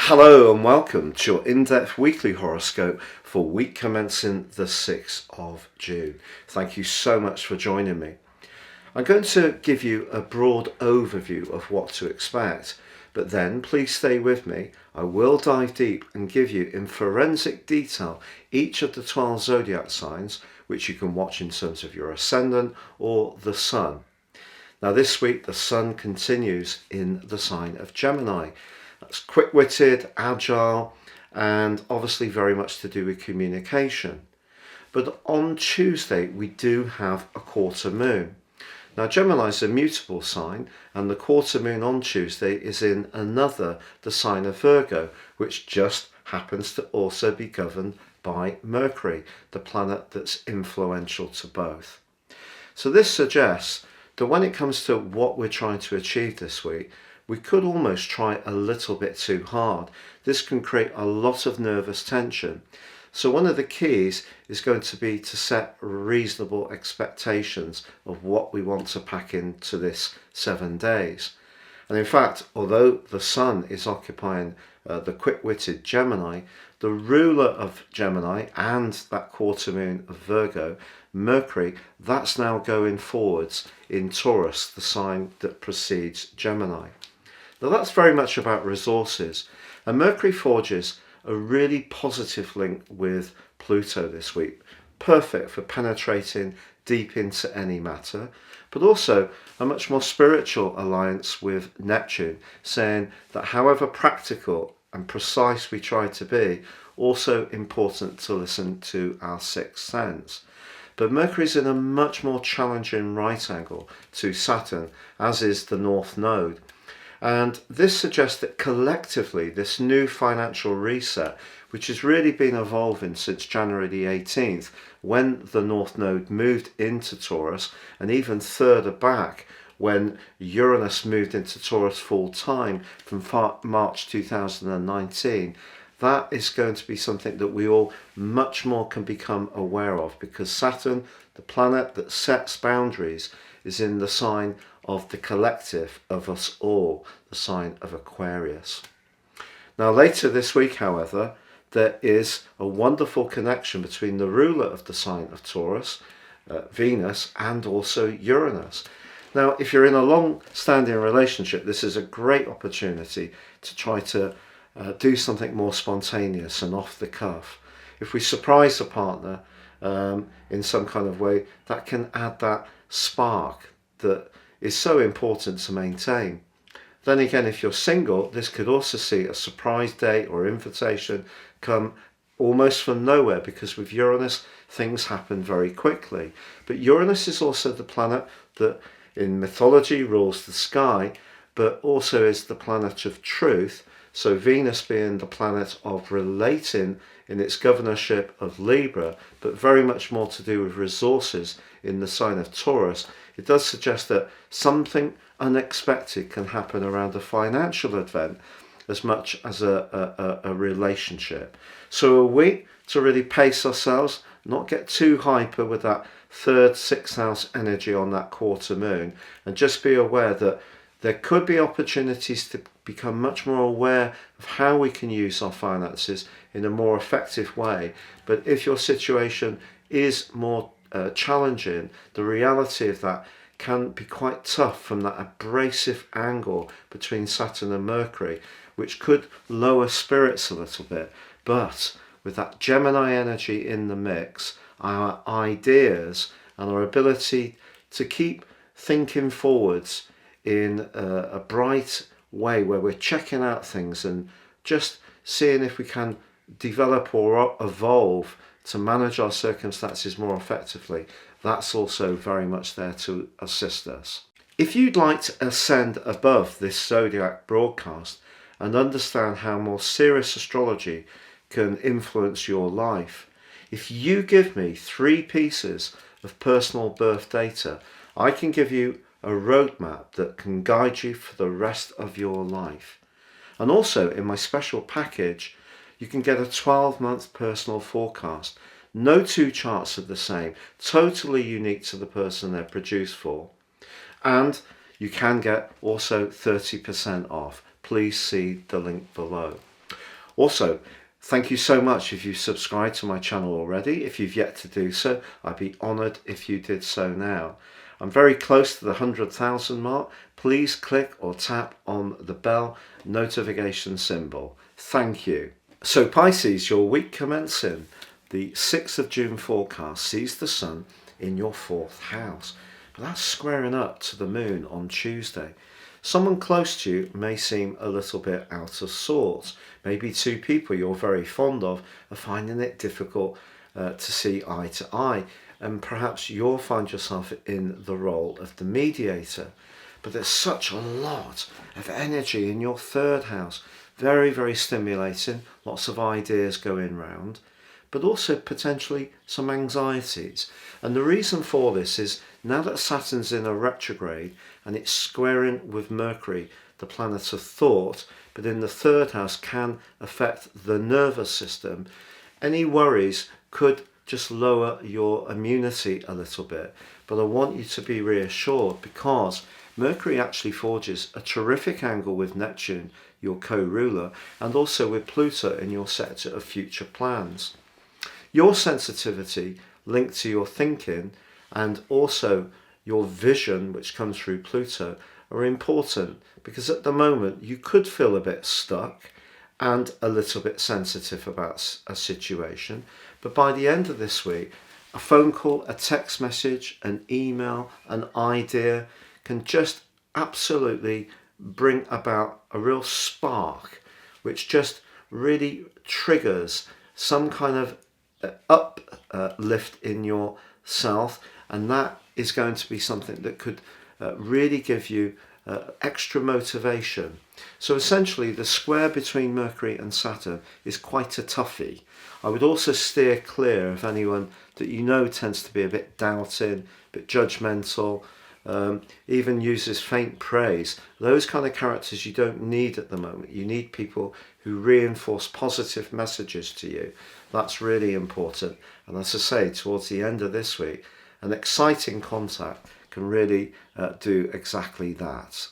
Hello and welcome to your in-depth weekly horoscope for week commencing the 6th of June. Thank you so much for joining me. I'm going to give you a broad overview of what to expect, but then please stay with me. I will dive deep and give you in forensic detail each of the 12 zodiac signs, which you can watch in terms of your ascendant or the sun. Now this week the sun continues in the sign of Gemini. That's quick-witted, agile, and obviously very much to do with communication. But on Tuesday we do have a quarter moon. Now Gemini is a mutable sign, and the quarter moon on Tuesday is in the sign of Virgo, which just happens to also be governed by Mercury, the planet that's influential to both. So this suggests that when it comes to what we're trying to achieve this week, we could almost try a little bit too hard. This can create a lot of nervous tension. So one of the keys is going to be to set reasonable expectations of what we want to pack into this 7 days. And in fact, although the sun is occupying the quick-witted Gemini, the ruler of Gemini and that quarter moon of Virgo, Mercury, that's now going forwards in Taurus, the sign that precedes Gemini. Now that's very much about resources, and Mercury forges a really positive link with Pluto this week, perfect for penetrating deep into any matter, but also a much more spiritual alliance with Neptune, saying that however practical and precise we try to be, also important to listen to our sixth sense. But Mercury's in a much more challenging right angle to Saturn, as is the North Node. And this suggests that collectively this new financial reset, which has really been evolving since January the 18th, when the North Node moved into Taurus, and even further back when Uranus moved into Taurus full time from March 2019, that is going to be something that we all much more can become aware of, because Saturn, the planet that sets boundaries, is in the sign of the collective of us all, the sign of Aquarius. Now later this week, however, there is a wonderful connection between the ruler of the sign of Taurus, Venus, and also Uranus. Now if you're in a long-standing relationship, this is a great opportunity to try to do something more spontaneous and off the cuff. If we surprise a partner in some kind of way, that can add that spark that is so important to maintain. Then again, if you're single, this could also see a surprise date or invitation come almost from nowhere, because with Uranus things happen very quickly. But Uranus is also the planet that in mythology rules the sky, but also is the planet of truth. So Venus being the planet of relating in its governorship of Libra, but very much more to do with resources in the sign of Taurus, it does suggest that something unexpected can happen around a financial event as much as a relationship. So a week to really pace ourselves, not get too hyper with that third, sixth house energy on that quarter moon, and just be aware that there could be opportunities to become much more aware of how we can use our finances in a more effective way. But if your situation is more challenging, the reality of that can be quite tough from that abrasive angle between Saturn and Mercury, which could lower spirits a little bit. But with that Gemini energy in the mix, our ideas and our ability to keep thinking forwards in a bright way, where we're checking out things and just seeing if we can develop or evolve to manage our circumstances more effectively, that's also very much there to assist us. If you'd like to ascend above this zodiac broadcast and understand how more serious astrology can influence your life, if you give me 3 pieces of personal birth data, I can give you a roadmap that can guide you for the rest of your life. And also in my special package, you can get a 12-month personal forecast. No 2 charts are the same, totally unique to the person they're produced for. And you can get also 30% off. Please see the link below. Also, thank you so much if you've subscribed to my channel already. If you've yet to do so, I'd be honoured if you did so now. I'm very close to the 100,000 mark. Please click or tap on the bell notification symbol. Thank you. So Pisces, your week commencing the 6th of June forecast sees the sun in your 4th house. But that's squaring up to the moon on Tuesday. Someone close to you may seem a little bit out of sorts. Maybe two people you're very fond of are finding it difficult to see eye to eye. And perhaps you'll find yourself in the role of the mediator. But there's such a lot of energy in your 3rd house. Very, very stimulating. Lots of ideas going round. But also potentially some anxieties. And the reason for this is now that Saturn's in a retrograde and it's squaring with Mercury, the planet of thought, but in the 3rd house can affect the nervous system, any worries could just lower your immunity a little bit. But I want you to be reassured because Mercury actually forges a terrific angle with Neptune, your co-ruler, and also with Pluto in your sector of future plans. Your sensitivity linked to your thinking and also your vision, which comes through Pluto, are important because at the moment you could feel a bit stuck and a little bit sensitive about a situation. But by the end of this week, a phone call, a text message, an email, an idea can just absolutely bring about a real spark, which just really triggers some kind of uplift in yourself, and that is going to be something that could really give you extra motivation. So essentially the square between Mercury and Saturn is quite a toughie. I would also steer clear of anyone that you know tends to be a bit doubting, a bit judgmental, even uses faint praise. Those kind of characters you don't need at the moment. You need people who reinforce positive messages to you. That's really important. And as I say, towards the end of this week, an exciting contact can really do exactly that.